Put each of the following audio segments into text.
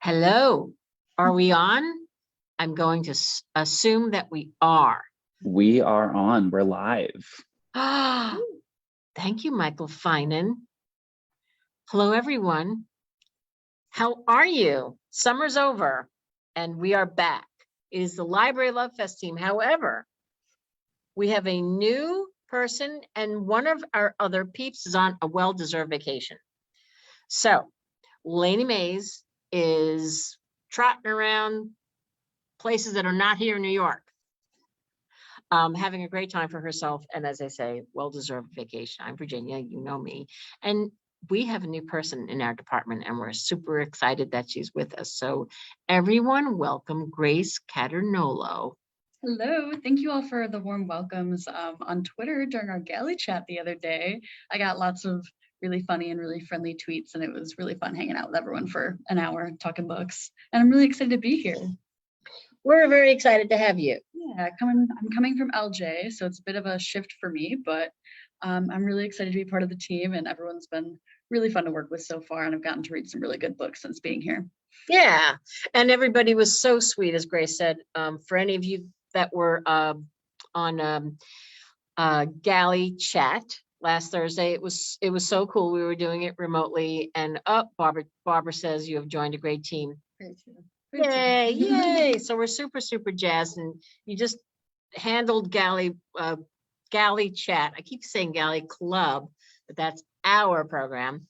Hello, are we on? I'm going to assume that we are. We are on. We're live. Ah, thank you, Michael Finan. Hello, everyone. How are you? Summer's over, and we are back. It is the Library Love Fest team. However, we have a new person, and one of our other peeps is on a well-deserved vacation. So, Lainey Mays is trotting around places that are not here in New York, having a great time for herself. And as I say, well-deserved vacation. I'm Virginia, you know me. And we have a new person in our department, and we're super excited that she's with us. So everyone, welcome Grace Caternolo. Hello, thank you all for the warm welcomes on Twitter during our galley chat the other day. I got lots of really funny and really friendly tweets, and it was really fun hanging out with everyone for an hour talking books. And I'm really excited to be here. We're very excited to have you. Yeah, I'm coming from LJ, so it's a bit of a shift for me, but I'm really excited to be part of the team, and everyone's been really fun to work with so far, and I've gotten to read some really good books since being here. Yeah, and everybody was so sweet, as Grace said. For any of you that were on Galley Chat last Thursday, it was so cool. We were doing it remotely, and Barbara says you have joined a great team. Great team. Yay! So we're super jazzed, and you just handled Galley Chat. I keep saying Galley Club, but that's our program,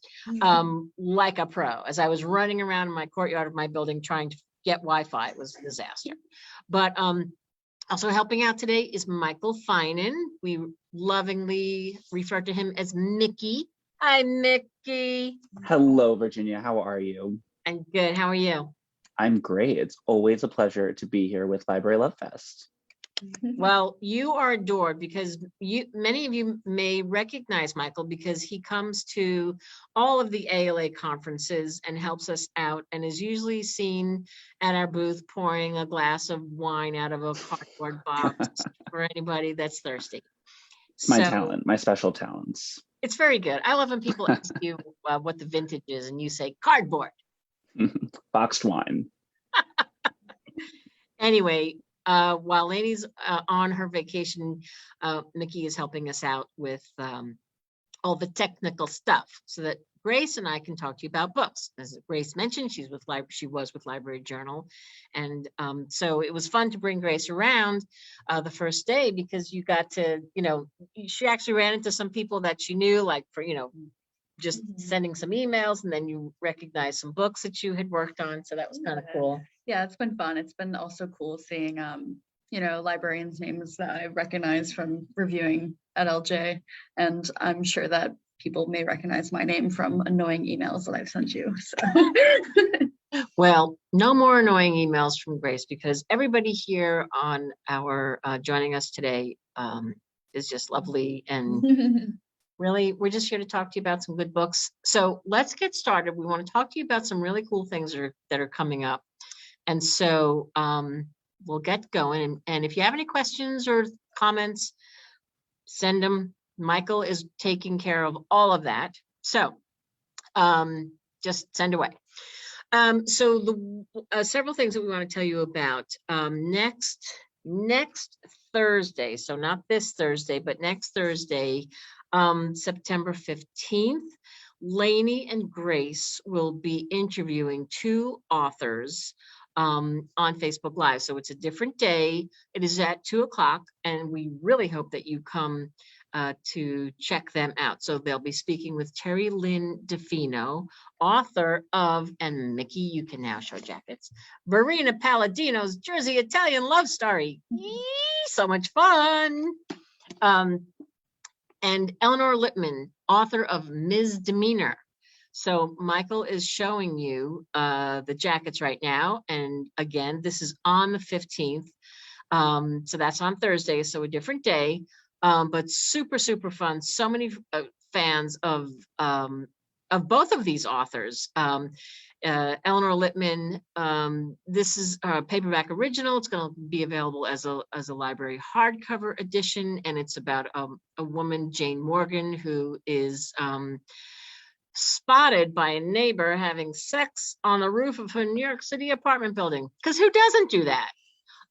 like a pro. As I was running around in my courtyard of my building trying to get Wi-Fi, it was a disaster. But also helping out today is Michael Finan. We lovingly refer to him as Mickey. Hi, Mickey. Hello, Virginia. How are you? I'm good. How are you? I'm great. It's always a pleasure to be here with Library Love Fest. Well, you are adored because many of you may recognize Michael because he comes to all of the ALA conferences and helps us out, and is usually seen at our booth pouring a glass of wine out of a cardboard box for anybody that's thirsty. It's my talent, my special talents. It's very good. I love when people ask you what the vintage is and you say cardboard. Boxed wine. Anyway, while Lainey's on her vacation, Mickey is helping us out with all the technical stuff so that Grace and I can talk to you about books. As Grace mentioned, she was with Library Journal, and so it was fun to bring Grace around the first day because you got to, she actually ran into some people that she knew, like for just sending some emails, and then you recognize some books that you had worked on. So that was kind of cool. Yeah, it's been fun. It's been also cool seeing, librarians' names that I recognize from reviewing at LJ. And I'm sure that people may recognize my name from annoying emails that I've sent you. So. Well, no more annoying emails from Grace, because everybody here on our joining us today is just lovely, and really, we're just here to talk to you about some good books. So let's get started. We want to talk to you about some really cool things that are coming up. And so we'll get going. And if you have any questions or comments, send them. Michael is taking care of all of that. So just send away. So the several things that we want to tell you about next Thursday. So not this Thursday, but next Thursday, September 15th, Lainey and Grace will be interviewing two authors on Facebook Live. So it's a different day. It is at 2:00, and we really hope that you come to check them out. So they'll be speaking with Terry Lynn DeFino, author of, and Mickey, you can now show jackets, Verena Palladino's Jersey Italian Love Story. Yee, so much fun. And Eleanor Lippman, author of Ms. Demeanor. So Michael is showing you the jackets right now. And again, this is on the 15th. So that's on Thursday, so a different day, but super fun. So many fans of both of these authors. Eleanor Lippman, this is a paperback original. It's going to be available as a library hardcover edition, and it's about a woman, Jane Morgan, who is spotted by a neighbor having sex on the roof of her New York City apartment building. Because who doesn't do that?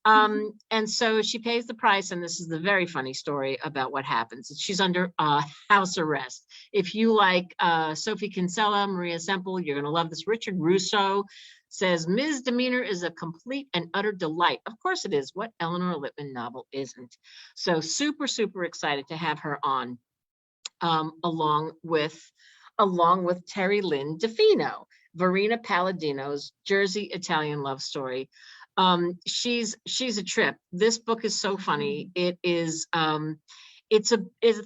And so she pays the price, and this is the very funny story about what happens. She's under house arrest. If you like Sophie Kinsella, Maria Semple, you're going to love this. Richard Russo says, Ms. Demeanor is a complete and utter delight. Of course it is. What Eleanor Lippman novel isn't? So super, super excited to have her on, along with Terry Lynn DeFino, Verena Palladino's Jersey Italian love story. She's a trip. This book is so funny. It is it's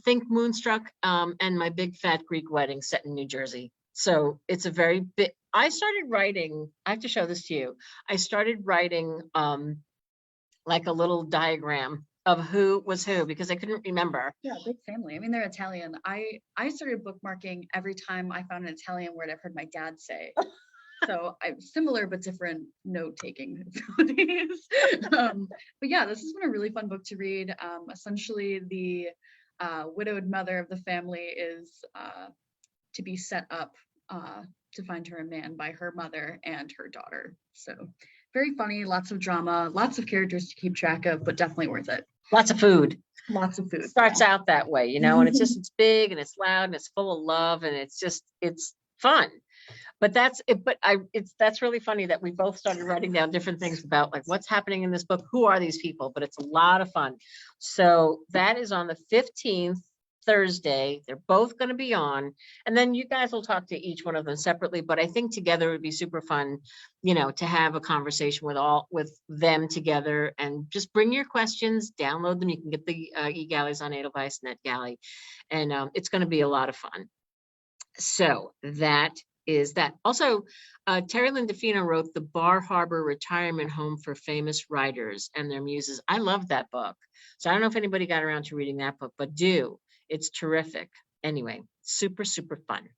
think Moonstruck and My Big Fat Greek Wedding set in New Jersey. So it's a very big. I started writing, I have to show this to you. I started writing like a little diagram of who was who because I couldn't remember. Yeah, big family. I mean, they're Italian. I started bookmarking every time I found an Italian word I've heard my dad say. So I'm similar but different note-taking abilities. But yeah, this has been a really fun book to read. Essentially, the widowed mother of the family is to be set up to find her a man by her mother and her daughter. So very funny, lots of drama, lots of characters to keep track of, but definitely worth it. Lots of food. Lots of food. Starts out that way, you know, and it's just, it's big and it's loud and it's full of love and it's just, it's fun. But that's it. But that's really funny that we both started writing down different things about like what's happening in this book. Who are these people? But it's a lot of fun. So that is on the 15th, Thursday. They're both going to be on. And then you guys will talk to each one of them separately. But I think together would be super fun, you know, to have a conversation with them together and just bring your questions, download them. You can get the e-galleys on Edelweiss NetGalley. And it's going to be a lot of fun. So that is that. Also, Terry Lynn DeFino wrote The Bar Harbor Retirement Home for Famous Writers and Their Muses. I love that book. So I don't know if anybody got around to reading that book, but do. It's terrific. Anyway, super, super fun.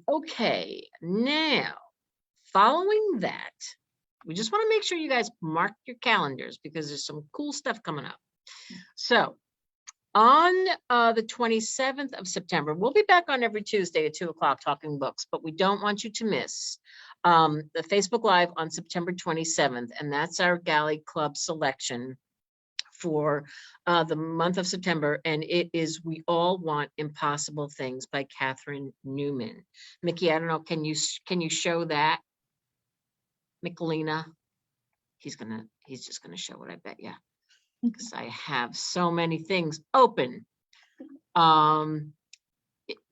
Okay, now, following that, we just want to make sure you guys mark your calendars because there's some cool stuff coming up. So, on the 27th of September, we'll be back on every Tuesday at 2 o'clock talking books, but we don't want you to miss the Facebook Live on September 27th, and that's our Galley Club selection for the month of September, and it is We All Want Impossible Things by Catherine Newman. Mickey, I don't know, can you show that? Michelina? He's just gonna show it, I bet, yeah. Because I have so many things open.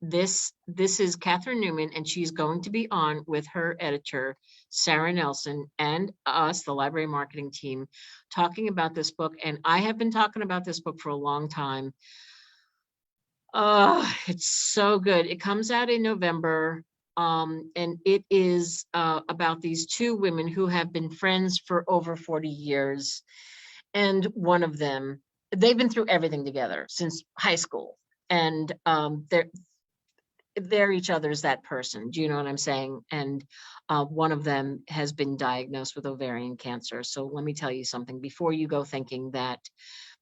This is Catherine Newman, and she's going to be on with her editor, Sarah Nelson, and us, the library marketing team, talking about this book. And I have been talking about this book for a long time. It's so good. It comes out in November. And it is about these two women who have been friends for over 40 years. And one of them, they've been through everything together since high school. And they're each other's that person. Do you know what I'm saying? And one of them has been diagnosed with ovarian cancer. So let me tell you something before you go thinking that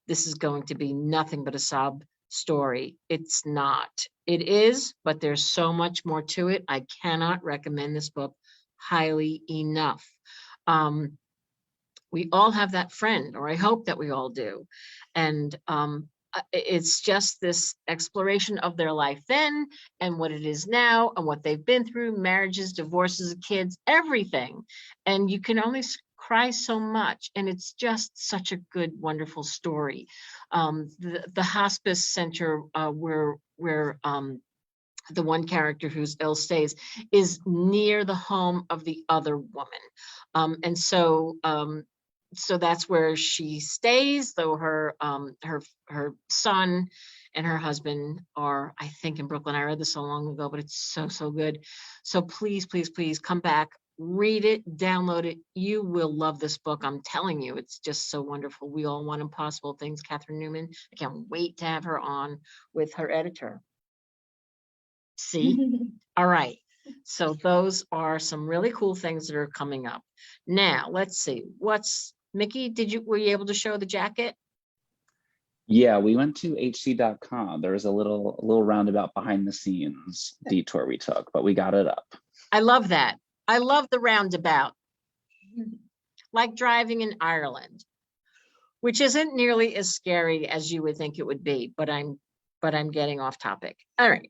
this is going to be nothing but a sob story. It's not. It is, but there's so much more to it. I cannot recommend this book highly enough. We all have that friend, or I hope that we all do. And it's just this exploration of their life then and what it is now and what they've been through, marriages, divorces, kids, everything. And you can only cry so much. And it's just such a good, wonderful story. The hospice center where the one character who's ill stays is near the home of the other woman. And so that's where she stays, though her son and her husband are, I think, in Brooklyn. I read this so long ago, but it's so good. So please, please, please come back, read it, download it. You will love this book. I'm telling you, it's just so wonderful. We All Want Impossible Things, Catherine Newman. I can't wait to have her on with her editor. See? All right. So those are some really cool things that are coming up. Now, let's see. Mickey, were you able to show the jacket? Yeah, we went to hc.com. There was a little roundabout behind the scenes detour we took, but we got it up. I love that. I love the roundabout, like driving in Ireland, which isn't nearly as scary as you would think it would be, but I'm getting off topic. All right.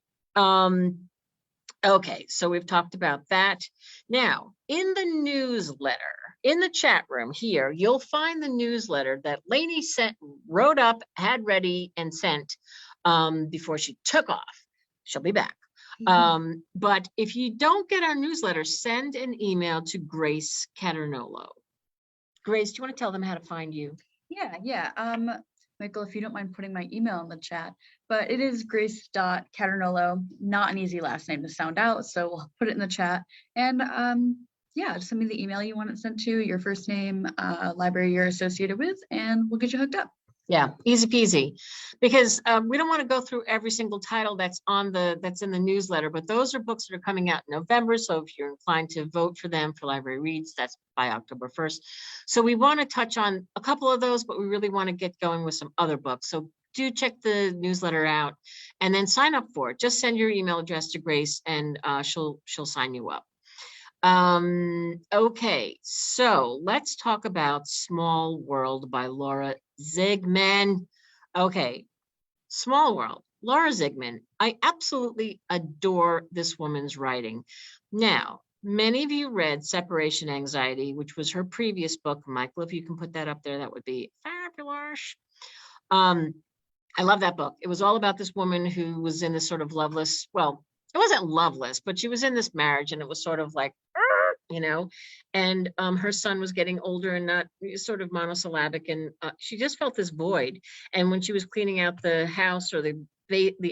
Okay, so we've talked about that. Now, in the newsletter, in the chat room here, you'll find the newsletter that Lainey wrote up, had ready, and sent before she took off. She'll be back. But if you don't get our newsletter, send an email to Grace Caternolo. Grace, do you want to tell them how to find you? Yeah. Michael, if you don't mind putting my email in the chat, but it is grace.caternolo, not an easy last name to sound out, so we'll put it in the chat. And yeah, just send me the email you want it sent to, your first name, library you're associated with, and we'll get you hooked up. Yeah, easy peasy, because we don't want to go through every single title that's in the newsletter, but those are books that are coming out in November. So if you're inclined to vote for them for library reads, that's by October 1st. So we want to touch on a couple of those, but we really want to get going with some other books. So do check the newsletter out and then sign up for it. Just send your email address to Grace and she'll sign you up. Okay, so let's talk about Small World by Laura Zigman. Okay, Small World, Laura Zigman. I absolutely adore this woman's writing. Now, many of you read Separation Anxiety, which was her previous book. Michael, if you can put that up there, that would be fabulous. I love that book. It was all about this woman who was in this sort of loveless, well, it wasn't loveless, but she was in this marriage and it was sort of like, and her son was getting older and not sort of monosyllabic, and she just felt this void. And when she was cleaning out the house or the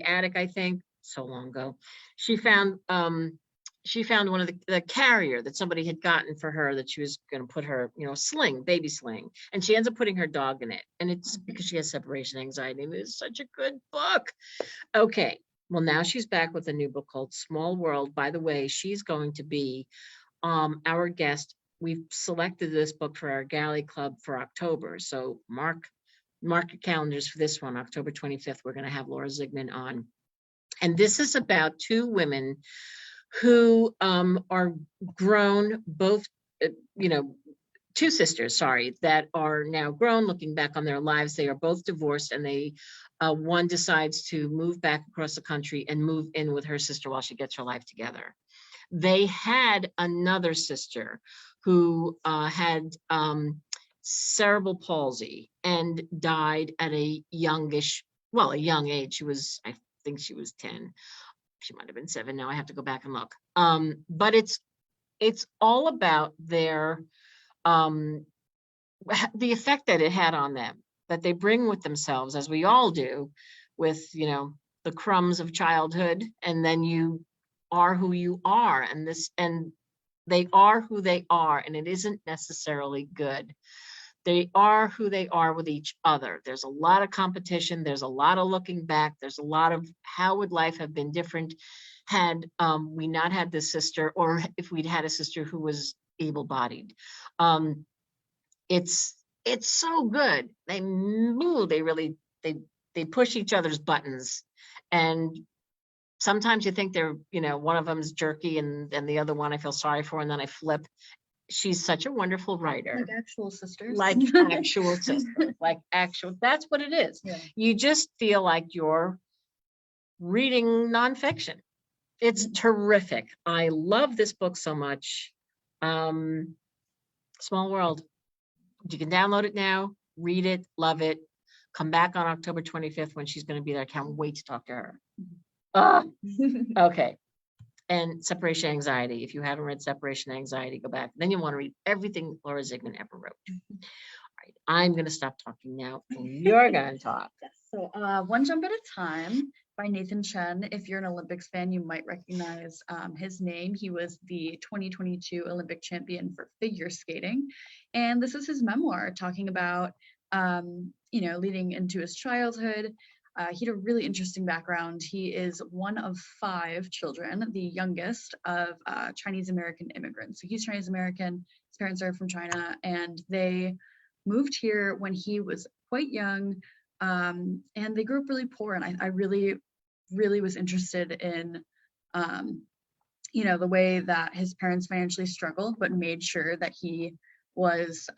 attic, I think so long ago, she found one of the carrier that somebody had gotten for her that she was going to put her, sling, baby sling, and she ends up putting her dog in it, and it's because she has separation anxiety. And it's such a good book. Okay, well, now she's back with a new book called Small World. By the way, she's going to be our guest. We've selected this book for our Galley Club for October. So mark your calendars for this one, October 25th. We're going to have Laura Zigman on. And this is about two women who are grown, both, two sisters, that are now grown, looking back on their lives. They are both divorced, and one decides to move back across the country and move in with her sister while she gets her life together. They had another sister who had cerebral palsy and died at a young age. I think she was 10. She might have been 7 now. I have to go back and look. But it's all about their the effect that it had on them, that they bring with themselves, as we all do, with the crumbs of childhood, and then you are who you are, and they are who they are, and it isn't necessarily good. They are who they are with each other. There's a lot of competition. There's a lot of looking back. There's a lot of how would life have been different had we not had this sister, or if we'd had a sister who was able-bodied. It's so good. They push each other's buttons, and sometimes you think they're, one of them's jerky and the other one I feel sorry for, and then I flip. She's such a wonderful writer. Like actual sisters. That's what it is. Yeah. You just feel like you're reading nonfiction. It's terrific. I love this book so much. Small World. You can download it now, read it, love it. Come back on October 25th when she's going to be there. I can't wait to talk to her. Okay. And Separation Anxiety. If you haven't read Separation Anxiety, go back. Then you want to read everything Laura Zigman ever wrote. All right, I'm going to stop talking now. You're going to talk. Yes. So One Jump at a Time by Nathan Chen. If you're an Olympics fan, you might recognize his name. He was the 2022 Olympic champion for figure skating. And this is his memoir talking about, leading into his childhood. He had a really interesting background. He is one of 5 children, the youngest of Chinese-American immigrants. So he's Chinese-American, his parents are from China, and they moved here when he was quite young, And they grew up really poor. And I really, really was interested in, you know, the way that his parents financially struggled, but made sure that he was,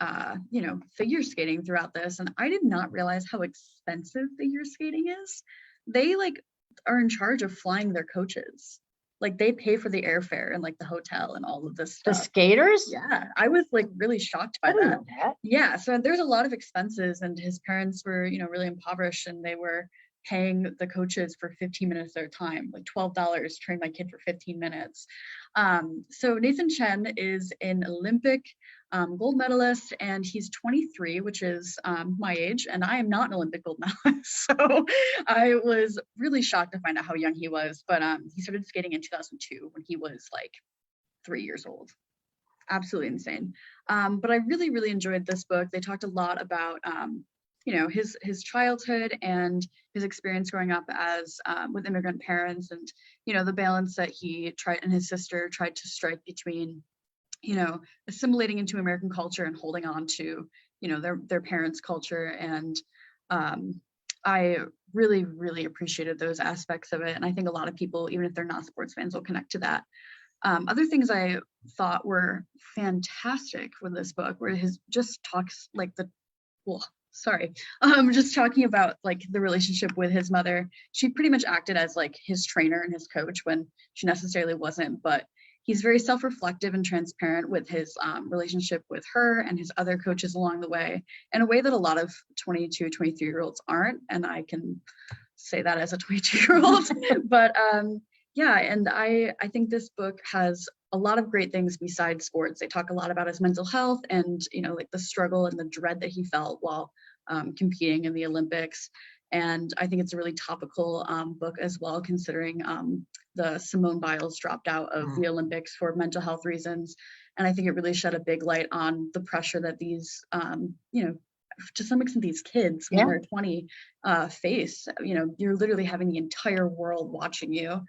you know, figure skating throughout this. And I did not realize how expensive figure skating is. They like are in charge of flying their coaches. Like they pay for the airfare and like the hotel and all of this The stuff. skaters? Yeah, I was like really shocked by I didn't that. know that. Yeah, so there's a lot of expenses, and his parents were, you know, really impoverished, and they were paying the coaches for 15 minutes at a time, like $12, train my kid for 15 minutes. So Nathan Chen is an Olympic gold medalist, and he's 23, which is my age, and I am not an Olympic gold medalist. So I was really shocked to find out how young he was, but he started skating in 2002 when he was like 3 years old. Absolutely insane. But I really, really enjoyed this book. They talked a lot about, you know, his childhood and his experience growing up as with immigrant parents, and, you know, the balance that he tried and his sister tried to strike between, you know, assimilating into American culture and holding on to, you know, their parents' culture. And I really, really appreciated those aspects of it. And I think a lot of people, even if they're not sports fans, will connect to that. Other things I thought were fantastic with this book were his just talks like the, well, sorry, just talking about like the relationship with his mother. She pretty much acted as like his trainer and his coach when she necessarily wasn't, but he's very self-reflective and transparent with his relationship with her and his other coaches along the way, in a way that a lot of 22, 23-year-olds aren't. And I can say that as a 22-year-old, but yeah, and I think this book has a lot of great things besides sports. They talk a lot about his mental health and, you know, like the struggle and the dread that he felt while competing in the Olympics. And I think it's a really topical book as well, considering the Simone Biles dropped out of the Olympics for mental health reasons. And I think it really shed a big light on the pressure that these, you know, to some extent, these kids when they're 20 face. You know, you're literally having the entire world watching you.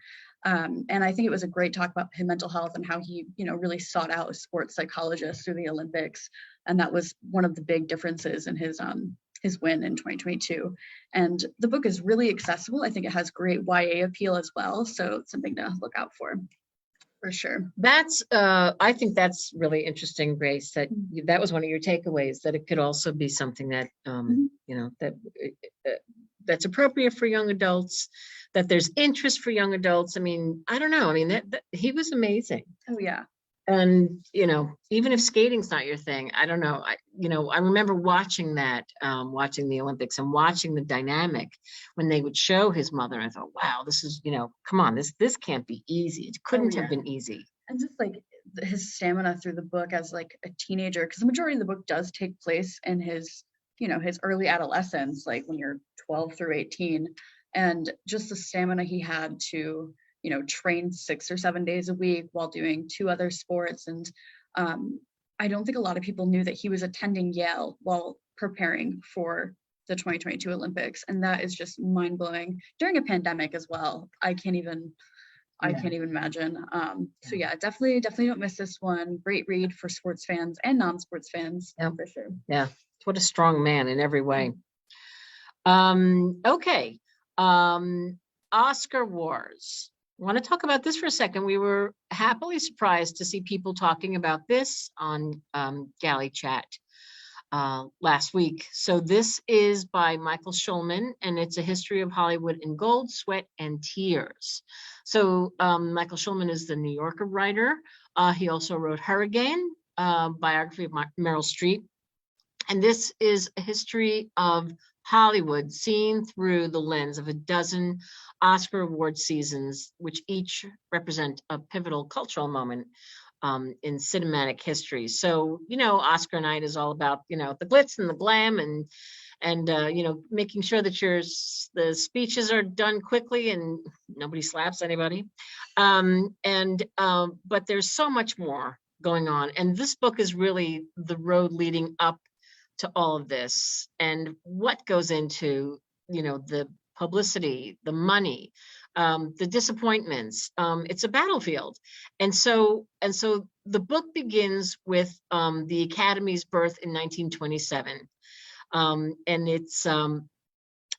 And I think it was a great talk about his mental health and how he, you know, really sought out a sports psychologist through the Olympics. And that was one of the big differences in his win in 2022. And the book is really accessible. I think it has great YA appeal as well. So it's something to look out for sure. That's, I think that's really interesting, Grace, that that was one of your takeaways, that it could also be something that, you know, that that's appropriate for young adults, that there's interest for young adults. I mean, I don't know. I mean, that he was amazing. Oh, yeah. And, you know, even if skating's not your thing, I don't know. I remember watching that, watching the Olympics and watching the dynamic when they would show his mother. And I thought, wow, this is, you know, come on, this can't be easy. It couldn't have been easy. And just like his stamina through the book as like a teenager, because the majority of the book does take place in his, you know, his early adolescence, like when you're 12 through 18, and just the stamina he had to, you know, train 6 or 7 days a week while doing 2 other sports. And I don't think a lot of people knew that he was attending Yale while preparing for the 2022 Olympics. And that is just mind blowing during a pandemic as well. I can't even imagine. So yeah, definitely don't miss this one. Great read for sports fans and non-sports fans, for sure. Yeah. What a strong man in every way. Okay. Oscar Wars. I want to talk about this for a second. We were happily surprised to see people talking about this on Galley Chat last week. So this is by Michael Schulman, and it's a history of Hollywood in gold, sweat, and tears. So Michael Schulman is the New Yorker writer. He also wrote Hurricane, biography of Meryl Streep. And this is a history of Hollywood seen through the lens of a dozen Oscar award seasons, which each represent a pivotal cultural moment in cinematic history. So, you know, Oscar night is all about, you know, the glitz and the glam and you know, making sure that the speeches are done quickly and nobody slaps anybody. But there's so much more going on. And this book is really the road leading up to all of this and what goes into, you know, the publicity, the money, the disappointments. It's a battlefield. And so the book begins with the Academy's birth in 1927. And it's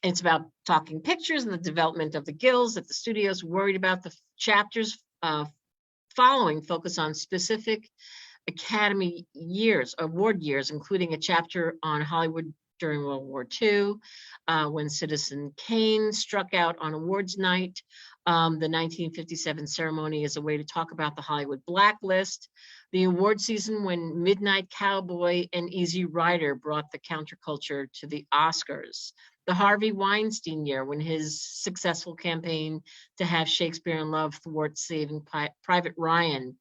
It's about talking pictures and the development of the guilds that the studio's worried about. The chapters following focus on specific Academy years, award years, including a chapter on Hollywood during World War II, when Citizen Kane struck out on awards night. The 1957 ceremony is a way to talk about the Hollywood blacklist. The award season when Midnight Cowboy and Easy Rider brought the counterculture to the Oscars. The Harvey Weinstein year when his successful campaign to have Shakespeare in Love thwart Saving Private Ryan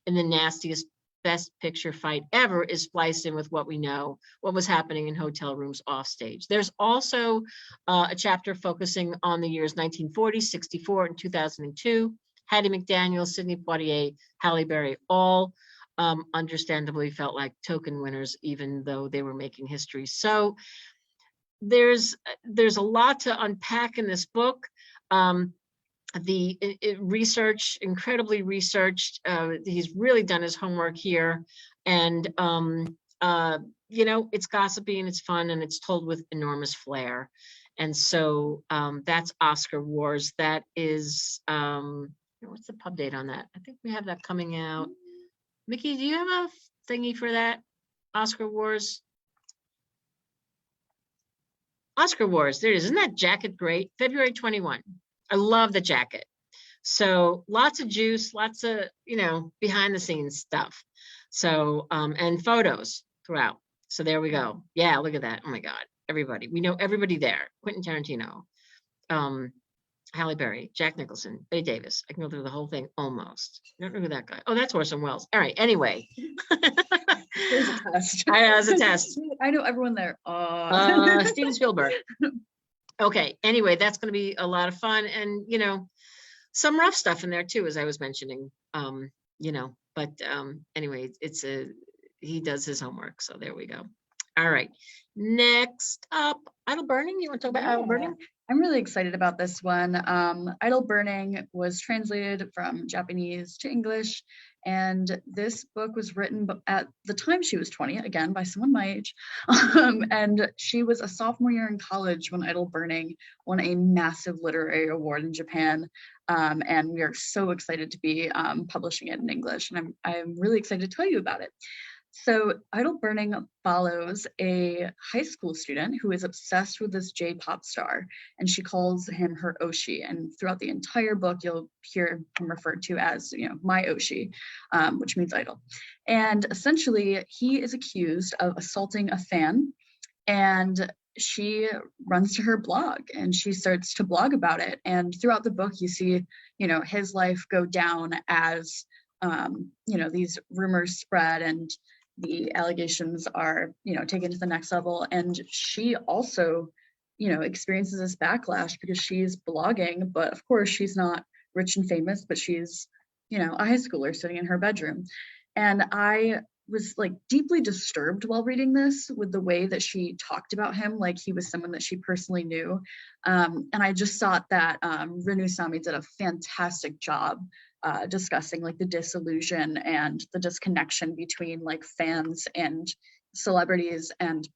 in the nastiest Best Picture fight ever is spliced in with what we know, what was happening in hotel rooms offstage. There's also a chapter focusing on the years 1940, 64, and 2002. Hattie McDaniel, Sidney Poitier, Halle Berry, all understandably felt like token winners, even though they were making history. So there's a lot to unpack in this book. The research, incredibly researched. He's really done his homework here, and you know, it's gossipy and it's fun and it's told with enormous flair. And so that's Oscar Wars. That is what's the pub date on that? I think we have that coming out. Mickey, do you have a thingy for that? Oscar Wars. Oscar Wars. There it is. Isn't that jacket great? February 21. I love the jacket. So lots of juice, lots of, you know, behind the scenes stuff. So, and photos throughout. So there we go. Yeah, look at that. Oh my God. Everybody. We know everybody there. Quentin Tarantino, Halle Berry, Jack Nicholson, Bette Davis. I can go through the whole thing almost. I don't know who that guy. Oh, that's Orson Welles. All right. Anyway. There's a test. I know, it's a test. I know everyone there. Steven Spielberg. Okay, anyway, that's going to be a lot of fun, and you know, some rough stuff in there too, as I was mentioning. You know, but anyway, he does his homework, so there we go. All right, next up, Idle Burning. You want to talk about Idle Burning? I'm really excited about this one. Idle Burning was translated from Japanese to English, and this book was written at the time she was 20, again, by someone my age. And she was a sophomore year in college when Idle Burning won a massive literary award in Japan. And we are so excited to be publishing it in English, and I'm really excited to tell you about it. So Idle Burning follows a high school student who is obsessed with this J-pop star, and she calls him her Oshi. And throughout the entire book, you'll hear him referred to as, you know, my Oshi, which means idol. And essentially, he is accused of assaulting a fan, and she runs to her blog and she starts to blog about it. And throughout the book, you see, you know, his life go down as, you know, these rumors spread and the allegations are, you know, taken to the next level. And she also, you know, experiences this backlash because she's blogging, but of course she's not rich and famous, but she's, you know, a high schooler sitting in her bedroom. And I was like deeply disturbed while reading this with the way that she talked about him, like he was someone that she personally knew. And I just thought that Renu Sami did a fantastic job discussing like the disillusion and the disconnection between like fans and celebrities. And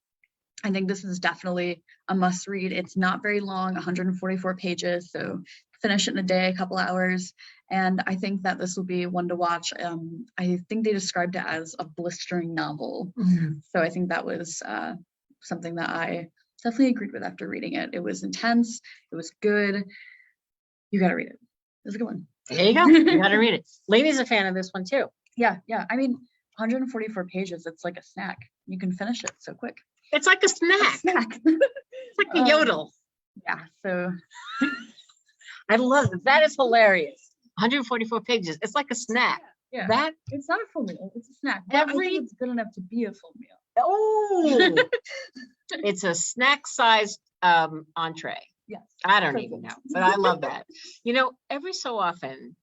I think this is definitely a must read. It's not very long, 144 pages, so finish it in a day, a couple hours. And I think that this will be one to watch. I think they described it as a blistering novel. Mm-hmm. So I think that was something that I definitely agreed with after reading it. It was intense. It was good. You got to read it. It was a good one. There you go. You got to read it. Lainey's a fan of this one too. Yeah. I mean, 144 pages. It's like a snack. You can finish it so quick. It's like a snack. It's like a yodel. Yeah. So I love it. That is hilarious. 144 pages. It's like a snack. Yeah. That it's not a full meal. It's a snack. It's good enough to be a full meal. Oh, it's a snack-sized entree. Yes. I don't even know, but I love that. You know, every so often,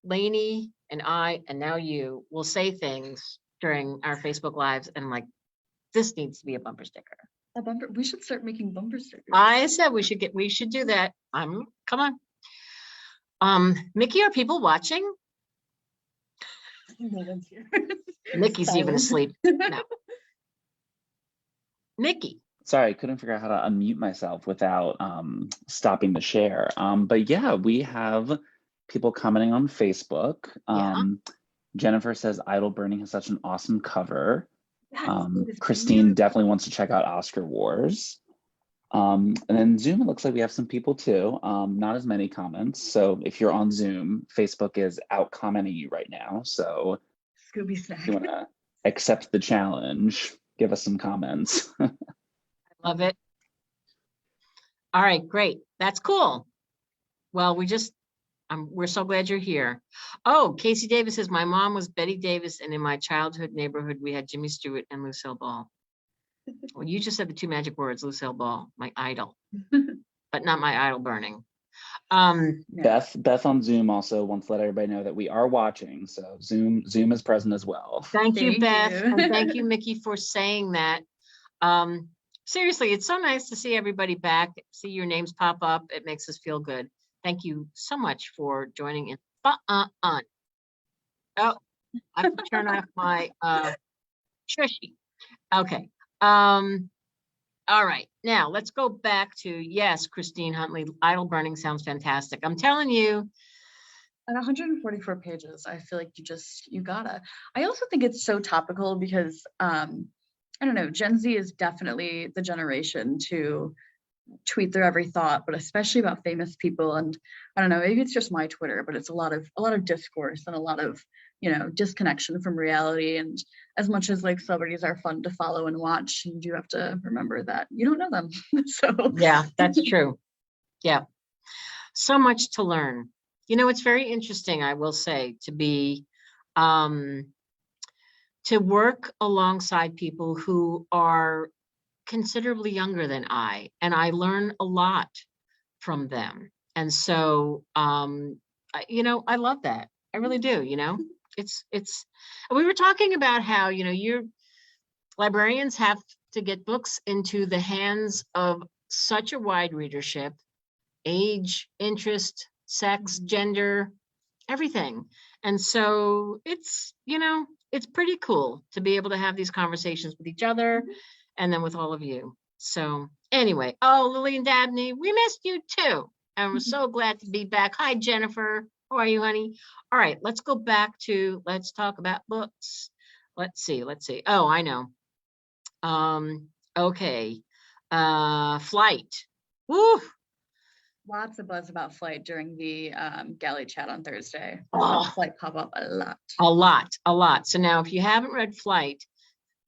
Lainey and I, and now you, will say things during our Facebook Lives, and like, this needs to be a bumper sticker. A bumper. We should start making bumper stickers. I said we should do that. Come on. Mickey, are people watching? No one's here. Mickey's even asleep. No. Mickey. Sorry, I couldn't figure out how to unmute myself without stopping the share. But yeah, we have people commenting on Facebook. Yeah. Jennifer says Idle Burning has such an awesome cover. Yes, it is Christine beautiful. definitely wants to check out Oscar Wars. And then Zoom, it looks like we have some people too. Not as many comments. So if you're on Zoom, Facebook is out commenting you right now. So Scooby if snack. you want to accept the challenge, give us some comments. Love it. All right, great. That's cool. Well, we're so glad you're here. Oh, Casey Davis says, my mom was Betty Davis, and in my childhood neighborhood, we had Jimmy Stewart and Lucille Ball. Well, you just said the two magic words, Lucille Ball, my idol, but not my idol burning. Yeah. Beth on Zoom also wants to let everybody know that we are watching. So Zoom is present as well. Thank you, Thank Beth. you. And thank you, Mickey, for saying that. Seriously, it's so nice to see everybody back, see your names pop up. It makes us feel good. Thank you so much for joining in. Oh, I have to turn off my shushy. Okay. All right. Now let's go back to, yes, Christine Huntley, Idle Burning sounds fantastic. I'm telling you. At 144 pages, I feel like you gotta. I also think it's so topical because I don't know, Gen Z is definitely the generation to tweet their every thought, but especially about famous people. And I don't know, maybe it's just my Twitter, but it's a lot of discourse and a lot of, disconnection from reality. And as much as like celebrities are fun to follow and watch, you do have to remember that you don't know them. So Yeah, that's true. Yeah. So much to learn. It's very interesting, I will say, to work alongside people who are considerably younger than I, and I learn a lot from them. And so, I love that. I really do. It's, we were talking about how, your librarians have to get books into the hands of such a wide readership, age, interest, sex, gender, everything. And so it's pretty cool to be able to have these conversations with each other and then with all of you. So anyway, Lillian Dabney, we missed you too. And we're so glad to be back. Hi, Jennifer. How are you, honey? All right, let's go back to, let's talk about books. Let's see. Oh, I know. Okay. Flight. Woo. lots of buzz about Flight during the galley chat on Thursday. Oh. Flight pop up a lot. A lot. So now if you haven't read Flight,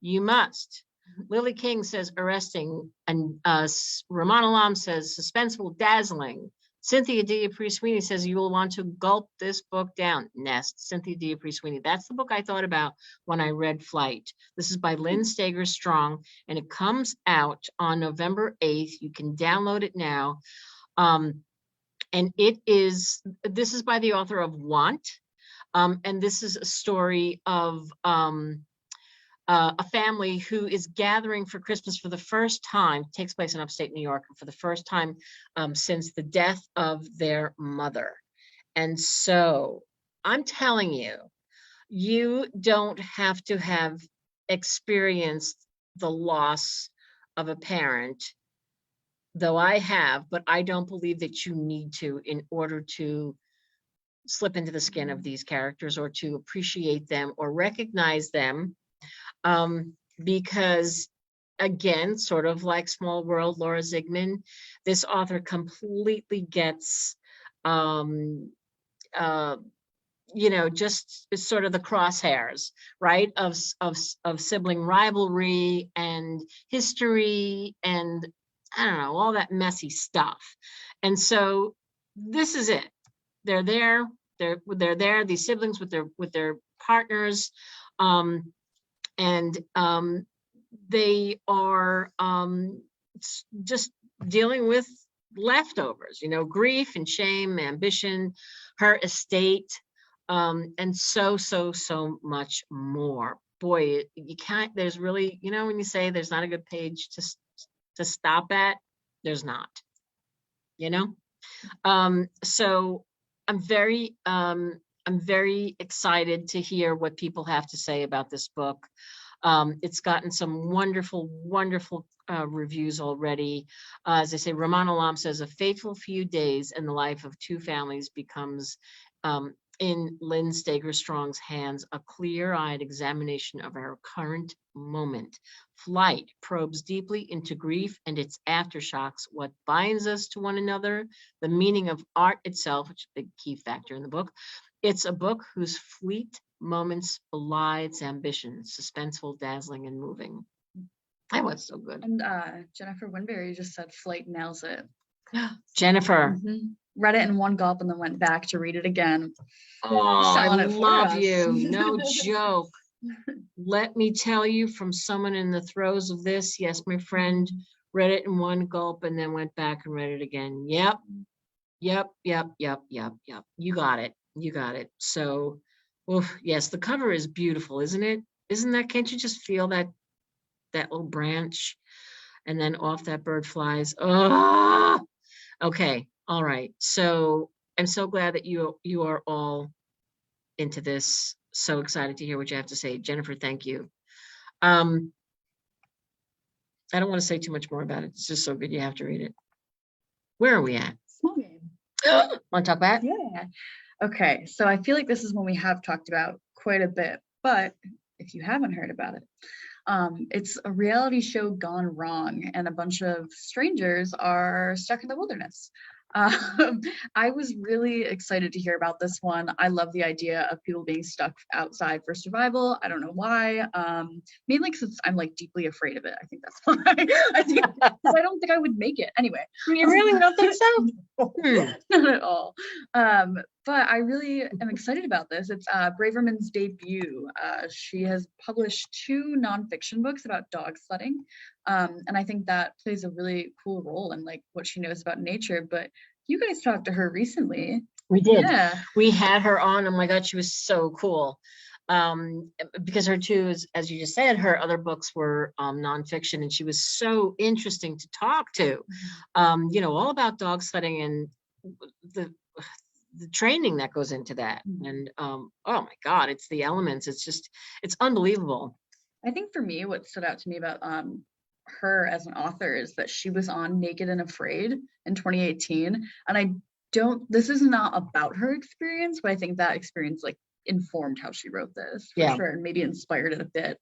you must. Lily King says arresting, and Ramon Alam says suspenseful, dazzling. Cynthia D'Apri-Sweeney says you will want to gulp this book down. Nest, Cynthia D'Apri-Sweeney. That's the book I thought about when I read Flight. This is by Lynn Stager Strong, and it comes out on November 8th. You can download it now. And this is by the author of Want. And this is a story of a family who is gathering for Christmas for the first time, takes place in upstate New York, for the first time since the death of their mother. And so I'm telling you, you don't have to have experienced the loss of a parent, though I have, but I don't believe that you need to in order to slip into the skin of these characters or to appreciate them or recognize them. Because again, sort of like Small World, Laura Zigman, this author completely gets, just sort of the crosshairs, right? Of sibling rivalry and history and I don't know, all that messy stuff. And so this is it. They're there, these siblings with their partners. And they are just dealing with leftovers, grief and shame, ambition, her estate, and so much more. Boy, you can't, there's really, when you say there's not a good page to stop at, there's not, so I'm very excited to hear what people have to say about this book. It's gotten some wonderful, wonderful reviews already. As I say, Ramon Alam says, a fateful few days in the life of two families becomes, in Lynn Stager Strong's hands, a clear-eyed examination of our current moment. Flight probes deeply into grief and its aftershocks, what binds us to one another, the meaning of art itself, which is a big key factor in the book. It's a book whose fleet moments belie its ambition, suspenseful, dazzling, and moving. That was so good. And Jennifer Winberry just said Flight nails it. Jennifer. Read it in one gulp and then went back to read it again. Oh, I Selling it for love us. you. No joke. Let me tell you, from someone in the throes of this, yes, my friend read it in one gulp and then went back and read it again. Yep. You got it. You got it. So, oof, yes, the cover is beautiful, isn't it? Isn't that, can't you just feel that little branch and then off that bird flies? Oh, okay. All right. So I'm so glad that you are all into this. So excited to hear what you have to say. Jennifer, thank you. I don't want to say too much more about it. It's just so good. You have to read it. Where are we at? Small game. Want to talk about it? Yeah. Okay. So I feel like this is one we have talked about quite a bit, but if you haven't heard about it, it's a reality show gone wrong and a bunch of strangers are stuck in the wilderness. I was really excited to hear about this one. I love the idea of people being stuck outside for survival. I don't know why. Mainly because I'm like deeply afraid of it. I think that's why. I don't think I would make it anyway. You really don't think so? Not at all. But I really am excited about this. It's Braverman's debut. She has published 2 nonfiction books about dog sledding. And I think that plays a really cool role in like what she knows about nature. But you guys talked to her recently. We did. Yeah. We had her on. Oh my God, she was so cool. Because her 2, as you just said, her other books were nonfiction, and she was so interesting to talk to. All about dog sledding and the training that goes into that. And oh my God, it's the elements. It's unbelievable. I think for me, what stood out to me about her as an author is that she was on Naked and Afraid in 2018. And this is not about her experience, but I think that experience like informed how she wrote this for sure, and maybe inspired it a bit.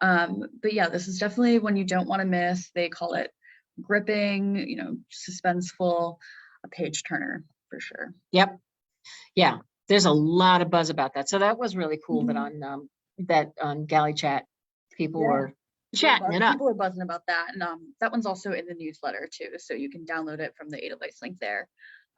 But yeah, this is definitely one you don't want to miss. They call it gripping, suspenseful, a page turner for sure. Yep. Yeah, there's a lot of buzz about that. So that was really cool that on Galley Chat, people were chatting it up. People are buzzing about that. And that one's also in the newsletter too. So you can download it from the Edelweiss link there.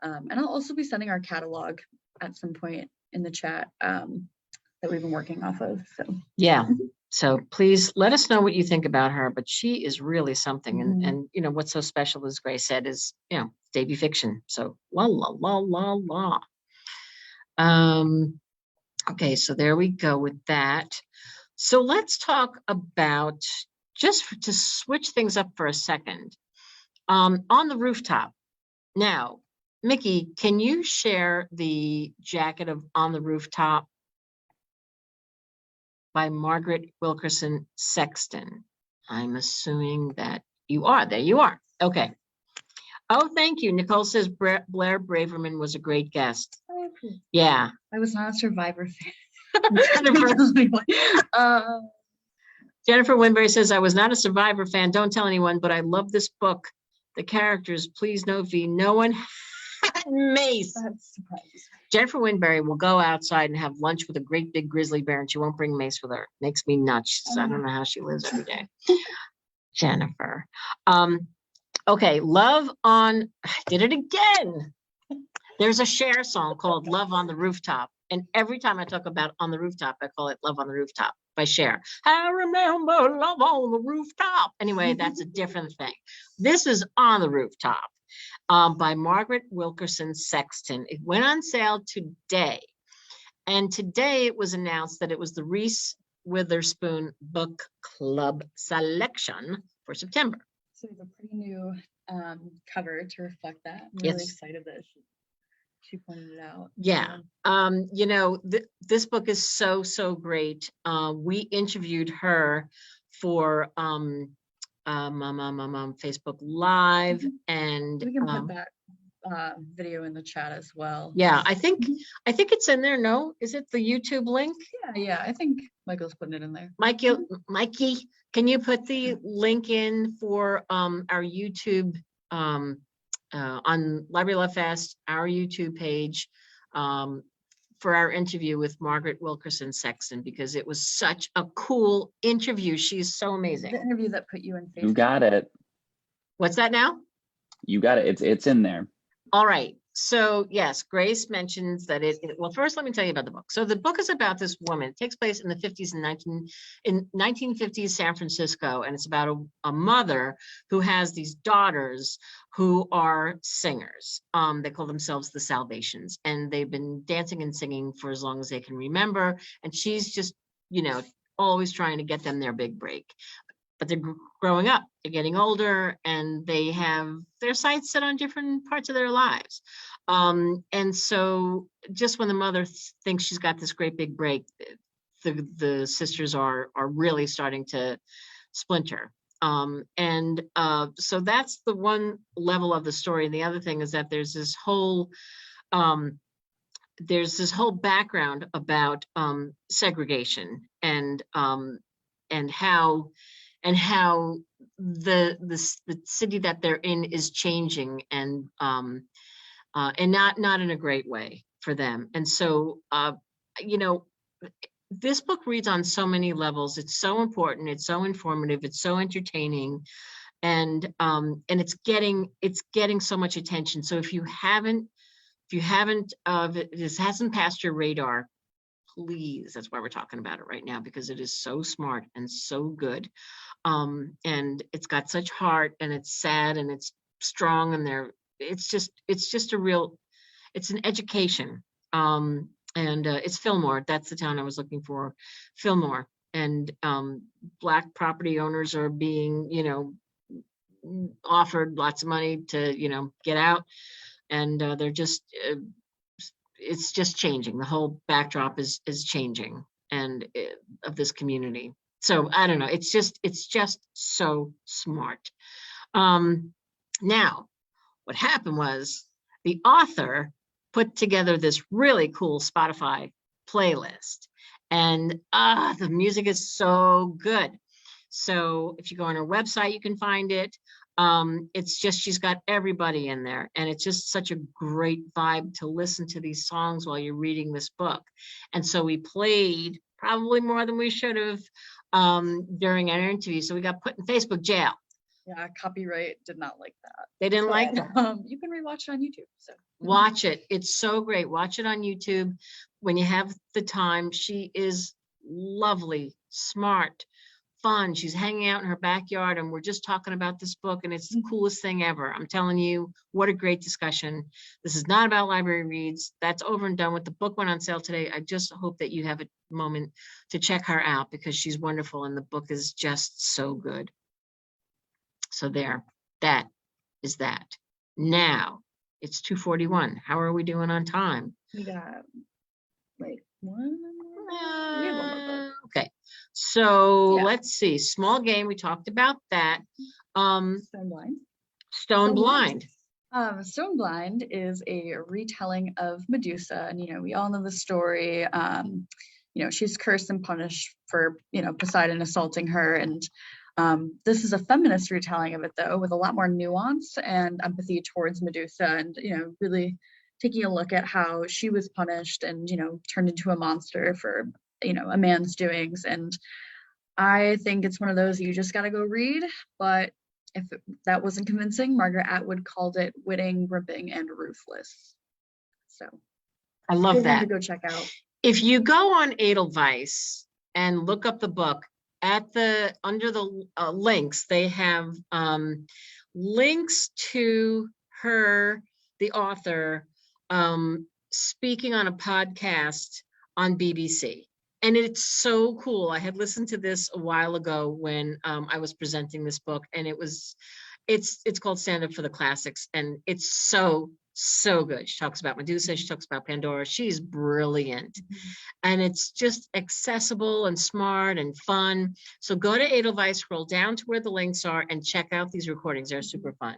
And I'll also be sending our catalog at some point in the chat that we've been working off of. So yeah. So please let us know what you think about her, but she is really something. And what's so special, as Grace said, is, debut fiction. So la. Okay, so there we go with that. So let's talk about, just to switch things up for a second, On the Rooftop. Now, Mickey, can you share the jacket of On the Rooftop by Margaret Wilkerson Sexton? I'm assuming that you are. There you are. Okay. Oh, thank you. Nicole says Blair Braverman was a great guest. Yeah. I was not a Survivor fan. Jennifer Winberry says, I was not a Survivor fan. Don't tell anyone, but I love this book. The characters, please no V. No one had mace. Jennifer Winberry will go outside and have lunch with a great big grizzly bear, and she won't bring mace with her. Makes me nuts. I don't know how she lives every day. Jennifer. Okay, I did it again. There's a Cher song called Love on the Rooftop. And every time I talk about On the Rooftop, I call it Love on the Rooftop by Cher. I remember love on the rooftop. Anyway, that's a different thing. This is On the Rooftop by Margaret Wilkerson Sexton. It went on sale today. And today it was announced that it was the Reese Witherspoon Book Club selection for September. So we have a pretty new cover to reflect that. I'm really excited that She pointed it out. Yeah. You know, this book is so great. We interviewed her for Facebook Live, and We can put that video in the chat as well. yeah, I think it's in there. No, is it the YouTube link? Yeah, I think Michael's putting it in there. Mikey, can you put the link in for our YouTube on Library Love Fest, our YouTube page, for our interview with Margaret Wilkerson Sexton, because it was such a cool interview. She's so amazing. The interview that put you in Facebook. You got it. What's that now? You got it. It's in there. All right. So yes, Grace mentions that well, first let me tell you about the book. So the book is about this woman. It takes place in the 50s and 1950s San Francisco, and it's about a mother who has these daughters who are singers. They call themselves the Salvations, and they've been dancing and singing for as long as they can remember. And she's just, you know, always trying to get them their big break. But they're growing up, they're getting older, and they have their sights set on different parts of their lives. And so just when the mother thinks she's got this great big break, the sisters are really starting to splinter. So that's the one level of the story. And the other thing is that there's this whole background about segregation and how the city that they're in is changing, and not in a great way for them. And so you know, this book reads on so many levels. It's so important, it's so informative, it's so entertaining, and it's getting so much attention. So if this hasn't passed your radar, please, that's why we're talking about it right now, because it is so smart and so good. And it's got such heart, and it's sad, and it's strong, and it's just it's an education. And it's Fillmore. That's the town I was looking for, Fillmore. And Black property owners are being, you know, offered lots of money to, you know, get out. And they're just, it's just changing. The whole backdrop is changing, and of this community. So I don't know. It's just so smart. Now, what happened was the author put together this really cool Spotify playlist, and the music is so good. So if you go on her website, you can find it. It's just, she's got everybody in there, and it's just such a great vibe to listen to these songs while you're reading this book. And so we played probably more than we should have during our interview. So we got put in Facebook jail. Yeah, copyright did not like that. They didn't like that. You can rewatch it on YouTube. So watch it. It's so great. Watch it on YouTube when you have the time. She is lovely, smart, fun. She's hanging out in her backyard, and we're just talking about this book, and it's the coolest thing ever. I'm telling you, what a great discussion. This is not about library reads. That's over and done with. The book went on sale today. I just hope that you have a moment to check her out, because she's wonderful, and the book is just so good. So there, that is that. Now it's 2:41. How are we doing on time? we got like one. We have one more book. Okay, so Yeah. let's see. Small game. We talked about that. Stone Blind. Stone Blind. Stone Blind is a retelling of Medusa, and you know, we all know the story. You know, she's cursed and punished for, you know, Poseidon assaulting her, and this is a feminist retelling of it, though, with a lot more nuance and empathy towards Medusa, and you know, really taking a look at how she was punished and, you know, turned into a monster for, you know, a man's doings. And I think it's one of those you just got to go read. But if that wasn't convincing, Margaret Atwood called it witting, ripping, and ruthless. So I love that. To go check out. If you go on Edelweiss and look up the book, under the links, they have links to the author, speaking on a podcast on BBC. And it's so cool. I had listened to this a while ago when I was presenting this book, and it's called Stand Up for the Classics, and it's so So good. She talks about Medusa. She talks about Pandora. She's brilliant. And it's just accessible and smart and fun. So go to Edelweiss, scroll down to where the links are, and check out these recordings. They're super fun.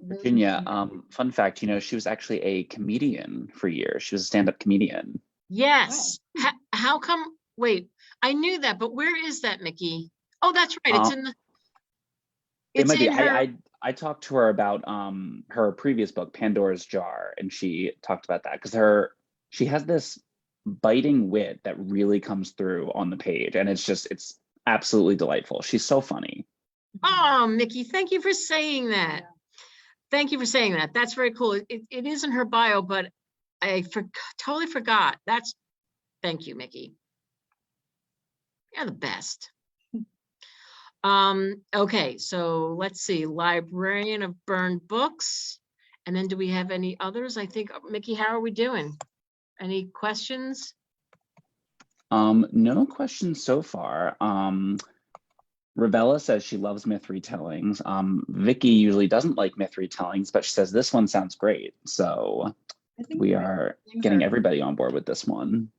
Virginia, fun fact, she was actually a comedian for years. She was a stand-up comedian. Yes. Wow. How come? Wait, I knew that, but where is that, Mickey? Oh, that's right. It's in the. It It's might be. in her. I talked to her about her previous book, Pandora's Jar, and she talked about that because she has this biting wit that really comes through on the page, and it's absolutely delightful. She's so funny. Oh, Mickey, thank you for saying that. Yeah. Thank you for saying that. That's very cool. It is in her bio, but I totally forgot. Thank you, Mickey. You're the best. Okay, so let's see. Librarian of Burned Books. And then do we have any others? I think, Mickey, how are we doing? Any questions? No questions so far. Ravella says she loves myth retellings. Vicky usually doesn't like myth retellings, but she says this one sounds great. So I think we are getting everybody on board with this one.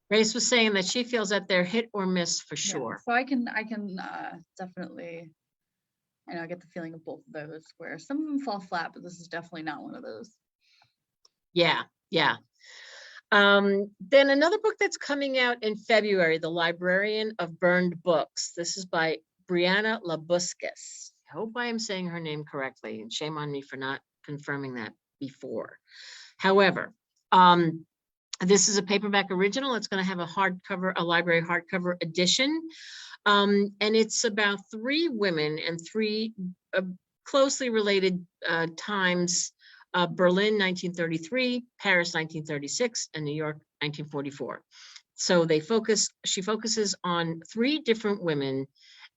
Grace was saying that she feels that they're hit or miss for Yeah, sure. so I can definitely, I get the feeling of both of those where some of them fall flat, but this is definitely not one of those. Yeah, yeah. Then another book that's coming out in February, The Librarian of Burned Books. This is by Brianna Labuscas. I hope I am saying her name correctly, and shame on me for not confirming that before. However, this is a paperback original. It's going to have a library hardcover edition. And it's about 3 women and 3 closely related times. Berlin, 1933, Paris, 1936, and New York, 1944. So she focuses on 3 different women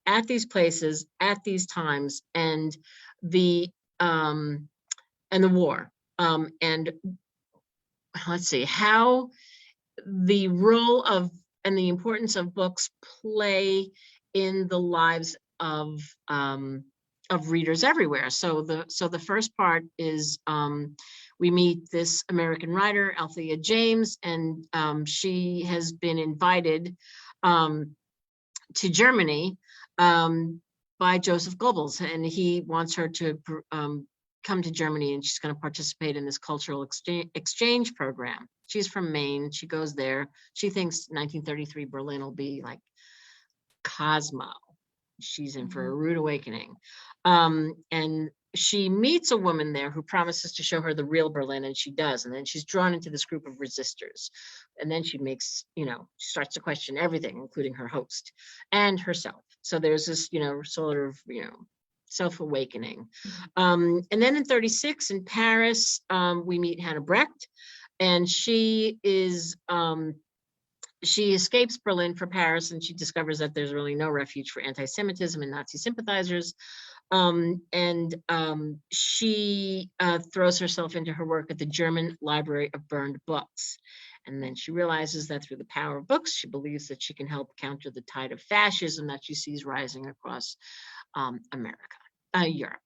at these places, at these times, and the war. And let's see how the role of and the importance of books play in the lives of readers everywhere. So the first part is we meet this American writer, Althea James, and she has been invited to Germany by Joseph Goebbels, and he wants her to come to Germany, and she's going to participate in this cultural exchange program. She's from Maine. She goes there. She thinks 1933 Berlin will be like Cosmo. She's in for a rude awakening. And she meets a woman there who promises to show her the real Berlin, and she does. And then she's drawn into this group of resistors. And then she makes, starts to question everything, including her host and herself. So there's this, sort of, self-awakening. And then in 36 in Paris, we meet Hannah Brecht, and she escapes Berlin for Paris, and she discovers that there's really no refuge for anti-Semitism and Nazi sympathizers. She throws herself into her work at the German Library of Burned Books. And then she realizes that through the power of books, she believes that she can help counter the tide of fascism that she sees rising across Europe.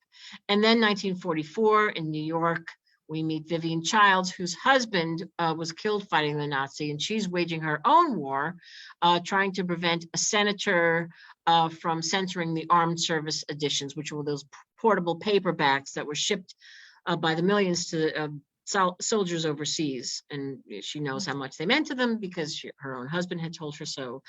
And then 1944 in New York, we meet Vivian Childs, whose husband was killed fighting the Nazi, and she's waging her own war, trying to prevent a senator from censoring the armed service editions, which were those portable paperbacks that were shipped by the millions to soldiers overseas. And she knows how much they meant to them because her own husband had told her so.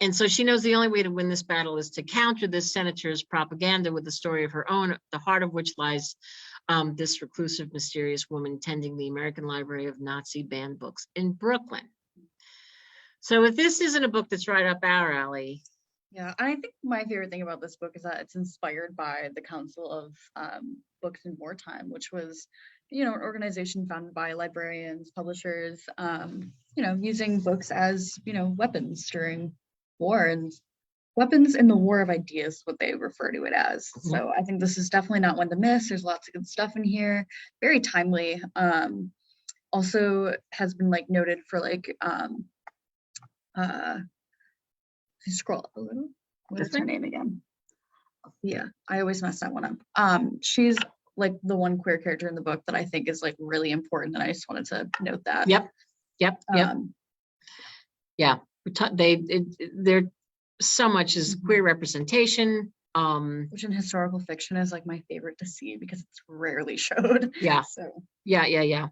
And so she knows the only way to win this battle is to counter this senator's propaganda with a story of her own, at the heart of which lies this reclusive, mysterious woman tending the American Library of Nazi banned books in Brooklyn. So if this isn't a book that's right up our alley. Yeah, I think my favorite thing about this book is that it's inspired by the Council of Books in Wartime, which was, an organization founded by librarians, publishers, using books as, weapons during war, and weapons in the war of ideas, what they refer to it as. So I think this is definitely not one to miss. There's lots of good stuff in here, very timely. Also has been noted for scroll up a little. What is her name again? Yeah, I always mess that one up. She's like the one queer character in the book that I think is like really important, and I just wanted to note that. Yep. Yeah. There so much is queer representation. Which in historical fiction is like my favorite to see because it's rarely showed. Yeah. So Yeah.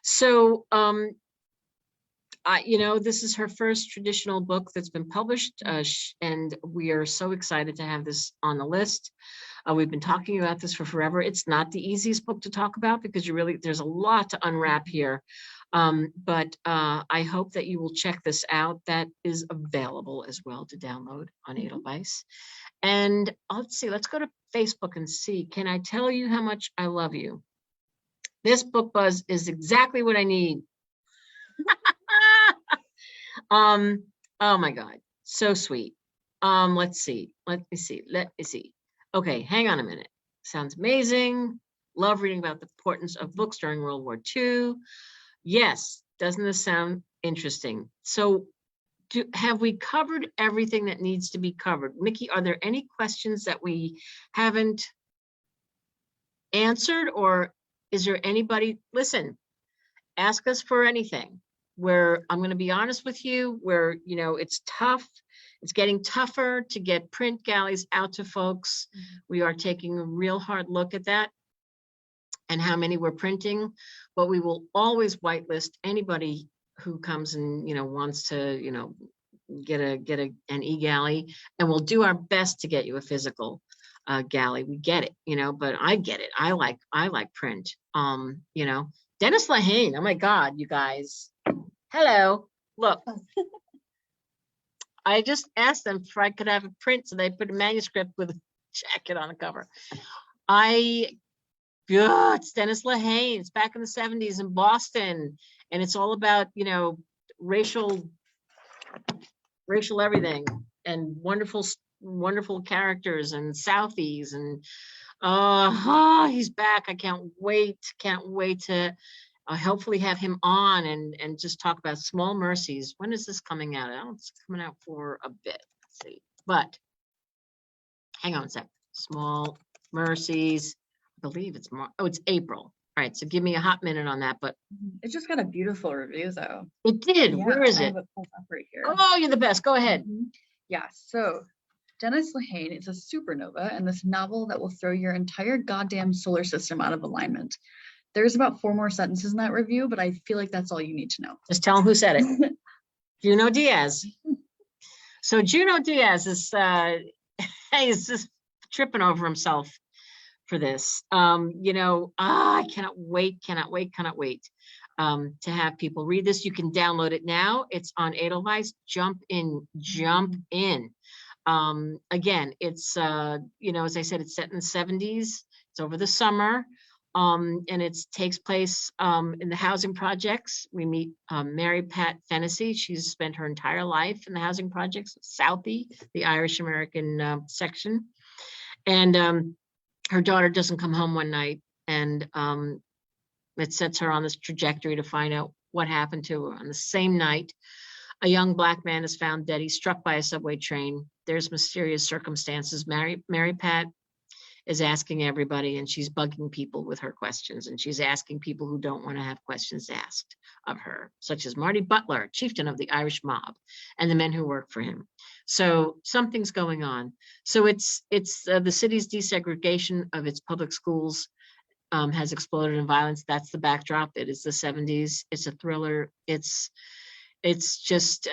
So, this is her first traditional book that's been published, and we are so excited to have this on the list. We've been talking about this for forever. It's not the easiest book to talk about because there's a lot to unwrap here. But I hope that you will check this out. That is available as well to download on Edelweiss. And let's see, let's go to Facebook and see. Can I tell you how much I love you? This book buzz is exactly what I need. Oh my God, so sweet. Let's see. Let me see. Okay, hang on a minute. Sounds amazing. Love reading about the importance of books during World War II. Yes, doesn't this sound interesting? So have we covered everything that needs to be covered? Mickey, are there any questions that we haven't answered, or is there anybody, listen, ask us for anything. Where I'm going to be honest with you, where, it's tough. It's getting tougher to get print galleys out to folks. We are taking a real hard look at that and how many we're printing, but we will always whitelist anybody who comes and, wants to, get an e-galley, and we'll do our best to get you a physical galley. We get it, but I get it. I like print. Dennis Lehane, oh my God, you guys. Hello, look. I just asked them if I could have a print, so they put a manuscript with a jacket on the cover. It's Dennis Lehane. It's back in the 70s in Boston, and it's all about, racial everything, and wonderful characters and Southies, and he's back. I can't wait to hopefully have him on and just talk about Small Mercies. When is this coming out? I don't know, it's coming out for a bit. Let's see, but hang on a sec. Small Mercies, I believe it's it's April. All right, so give me a hot minute on that, but it just got a beautiful review though. It did. Yeah, where is I it? have it pulled up right here. Oh, you're the best. Go ahead. Yeah, so Dennis Lehane is a supernova in this novel that will throw your entire goddamn solar system out of alignment. There's about 4 more sentences in that review, but I feel like that's all you need to know. Just tell him who said it. Juno Diaz. So Juno Diaz is he's just tripping over himself for this. I cannot wait to have people read this. You can download it now. It's on Edelweiss. Jump in. Again, it's as I said, it's set in the 70s. It's over the summer. And it takes place in the housing projects. We meet Mary Pat Fennessy. She's spent her entire life in the housing projects, Southie, the Irish American section. And her daughter doesn't come home one night, and it sets her on this trajectory to find out what happened to her. On the same night, a young Black man is found dead. He's struck by a subway train. There's mysterious circumstances. Mary Pat is asking everybody, and she's bugging people with her questions, and she's asking people who don't want to have questions asked of her, such as Marty Butler, chieftain of the Irish mob, and the men who work for him. So something's going on. So it's the city's desegregation of its public schools has exploded in violence. That's the backdrop. It is the 70s. It's a thriller. It's just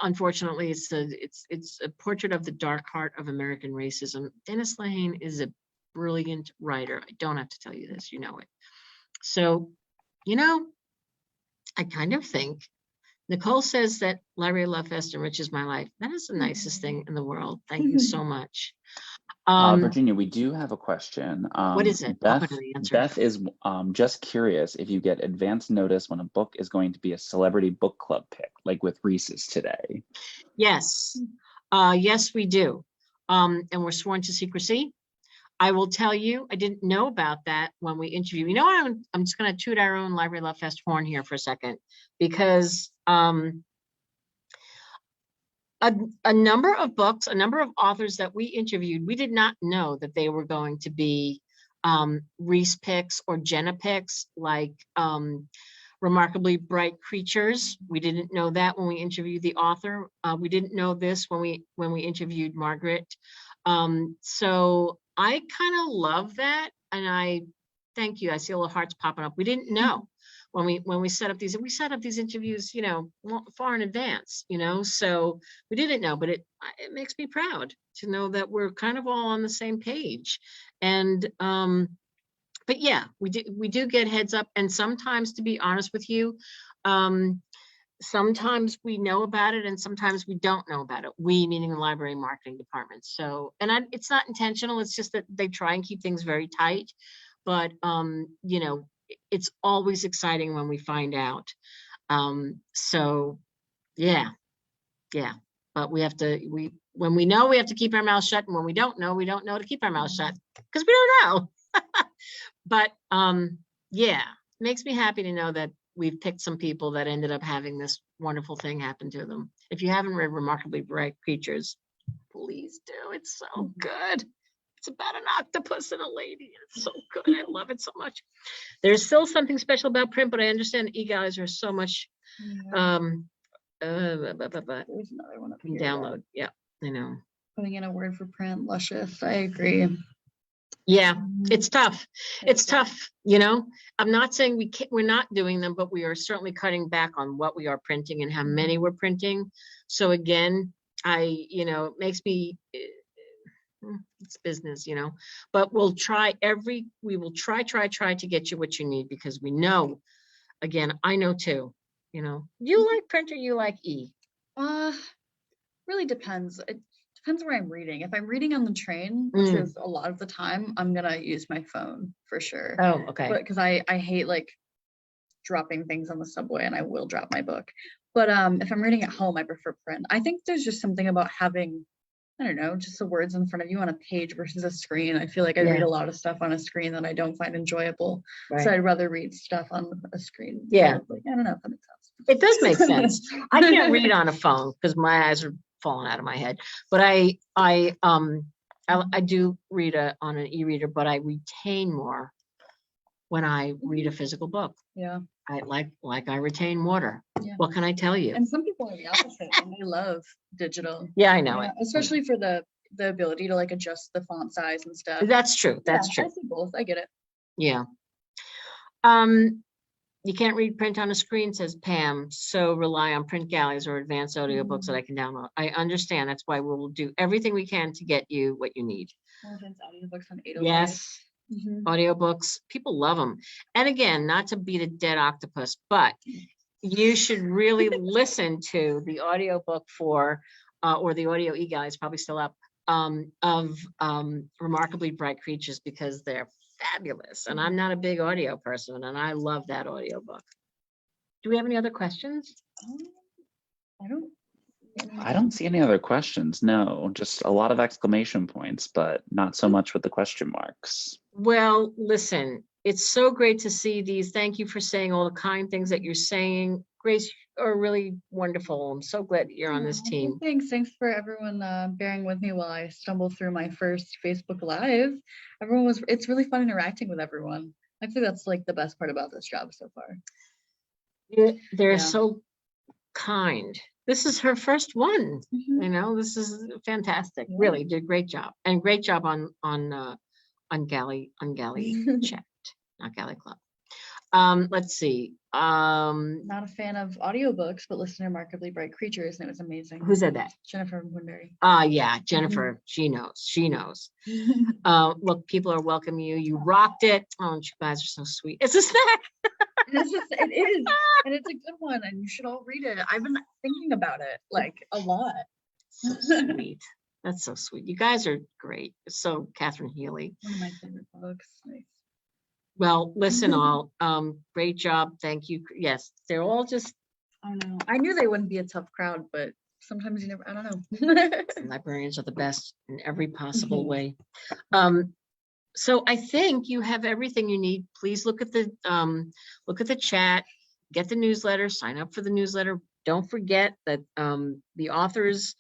unfortunately it's a portrait of the dark heart of American racism. Dennis Lehane is a brilliant writer. I don't have to tell you this, you know it. So, I kind of think Nicole says that Library Love Fest enriches my life. That is the nicest thing in the world. Thank you so much. Virginia, we do have a question. What is it? Beth is just curious if you get advance notice when a book is going to be a celebrity book club pick, like with Reese's today. Yes. Yes, we do. And we're sworn to secrecy. I will tell you, I didn't know about that when we interviewed. You know what? I'm just going to toot our own Library Love Fest horn here for a second, because a number of books, a number of authors that we interviewed, we did not know that they were going to be Reese picks or Jenna picks, like Remarkably Bright Creatures. We didn't know that when we interviewed the author. We didn't know this when we interviewed Margaret. So I kind of love that, and I thank you. I see all the hearts popping up. We didn't know when we set up these interviews, you know, far in advance, you know, so we didn't know, but it makes me proud to know that we're kind of all on the same page. And but yeah, we do get heads up, and sometimes, to be honest with you, sometimes we know about it and sometimes we don't know about it. We, meaning the library marketing department. So, and it's not intentional. It's just that they try and keep things very tight. But, you know, it's always exciting when we find out. So yeah. But we have to, when we know, we have to keep our mouth shut. And when we don't know to keep our mouth shut because we don't know. But yeah, it makes me happy to know that we've picked some people that ended up having this wonderful thing happen to them. If you haven't read Remarkably Bright Creatures, please do. It's so good. It's about an octopus and a lady. It's so good. I love it so much. There's still something special about print, but I understand e-guys are so much There's another one up here. download. Yeah, I know. Putting in a word for print, luscious. I agree. Yeah, it's tough. It's tough, you know. I'm not saying we're not doing them, but we are certainly cutting back on what we are printing and how many we're printing. So again, it makes me, it's business, you know, but we will try to get you what you need, because we know, again, I know too, you know, you like print or you like e? Really depends. It depends where I'm reading. If I'm reading on the train, which is a lot of the time, I'm gonna use my phone for sure. Oh, okay. But because I hate like dropping things on the subway, and I will drop my book. But if I'm reading at home, I prefer print. I think there's just something about having, I don't know, just the words in front of you on a page versus a screen. I feel like I read a lot of stuff on a screen that I don't find enjoyable. Right. So I'd rather read stuff on a screen. Yeah. Like, I don't know if that makes sense. It does make sense. I can't read on a phone because my eyes are falling out of my head. But I do read on an e-reader, but I retain more when I read a physical book. Yeah. I like I retain water. Yeah. What can I tell you? And some people are the opposite and they love digital. Yeah, I know it. Especially for the ability to like adjust the font size and stuff. That's true. That's true. I see both. I get it. Yeah. You can't read print on a screen, says Pam, so rely on print galleys or advanced audiobooks that I can download. I understand. That's why we'll do everything we can to get you what you need. Advanced audiobooks on 805. Yes. Audiobooks, people love them. And again, not to beat a dead octopus, but you should really listen to the audiobook for, or the audio e-guide is probably still up, of Remarkably Bright Creatures, because they're fabulous. And I'm not a big audio person, and I love that audiobook. Do we have any other questions? I don't see any other questions. No, just a lot of exclamation points, but not so much with the question marks. Well, listen, it's so great to see these. Thank you for saying all the kind things that you're saying. Grace, you're really wonderful. I'm so glad you're on this team. Thanks for everyone bearing with me while I stumble through my first Facebook Live. It's really fun interacting with everyone. I think that's like the best part about this job so far. They're so kind. This is her first one. You know, this is fantastic. Really did a great job, and great job on Galley Chat, not Galley Club. Let's see. Not a fan of audiobooks, but listen to Remarkably Bright Creatures, and it was amazing. Who said that? Jennifer Woodbury. Yeah, Jennifer. She knows. Look, people are welcoming you. You rocked it. Oh, you guys are so sweet. It's a snack. It is, and it's a good one, and you should all read it. I've been thinking about it like a lot. So sweet. That's so sweet. You guys are great. So Catherine Healy. One of my favorite books. Nice. Well, listen, all great job. Thank you. Yes, they're all just. I know. I knew they wouldn't be a tough crowd, but sometimes you never. I don't know. Librarians are the best in every possible way. So I think you have everything you need. Please look at the chat, get the newsletter, sign up for the newsletter. Don't forget that the authors,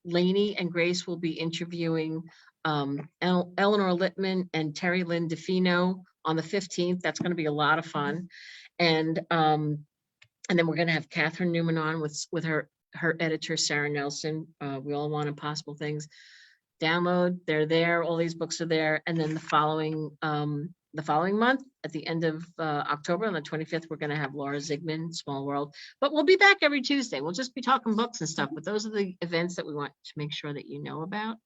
Lainey and Grace, will be interviewing Eleanor Littman and Terry Lynn DeFino on the 15th. That's going to be a lot of fun. And then we're going to have Catherine Newman on with her editor, Sarah Nelson. We All Want Impossible Things. Download, they're there. All these books are there. And then the following month, at the end of October, on the 25th, we're going to have Laura Zigman, Small World. But we'll be back every Tuesday. We'll just be talking books and stuff. But those are the events that we want to make sure that you know about.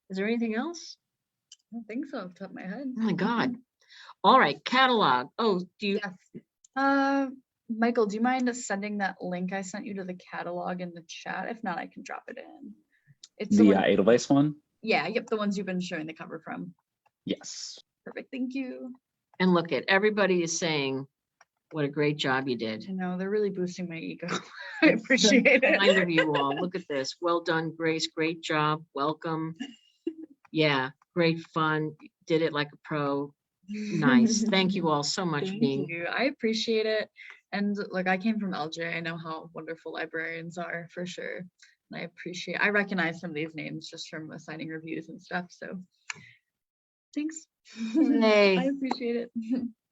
Is there anything else? I don't think so off the top of my head. Oh my God. All right, catalog. Oh, do you? Yes. Michael, do you mind sending that link I sent you to the catalog in the chat? If not, I can drop it in. It's The Edelweiss one? Yeah, yep, the ones you've been showing the cover from. Yes. Perfect, thank you. And look at everybody is saying what a great job you did. I know, they're really boosting my ego. I appreciate it. Kind of you all. Look at this. Well done, Grace. Great job. Welcome. Yeah, great fun. Did it like a pro. Nice. Thank you all so much for being here. I appreciate it. And look, I came from LJ. I know how wonderful librarians are for sure. And I recognize some of these names just from assigning reviews and stuff. So thanks. Hey. I appreciate it.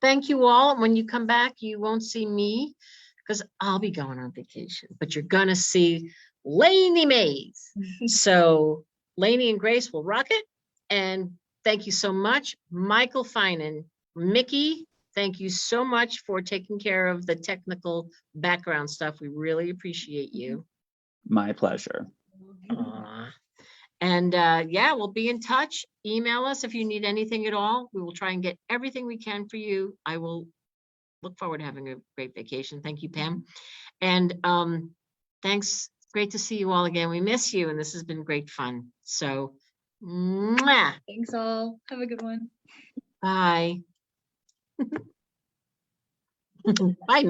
Thank you all. When you come back, you won't see me because I'll be going on vacation, but you're going to see Lainey Mays. So Lainey and Grace will rock it. And thank you so much. Michael Finan, Mickey, thank you so much for taking care of the technical background stuff. We really appreciate you. My pleasure. And yeah, we'll be in touch. Email us if you need anything at all. We will try and get everything we can for you. I will look forward to having a great vacation. Thank you, Pam. And thanks. Great to see you all again. We miss you, and this has been great fun. So, mwah. Thanks all. Have a good one. Bye. Bye.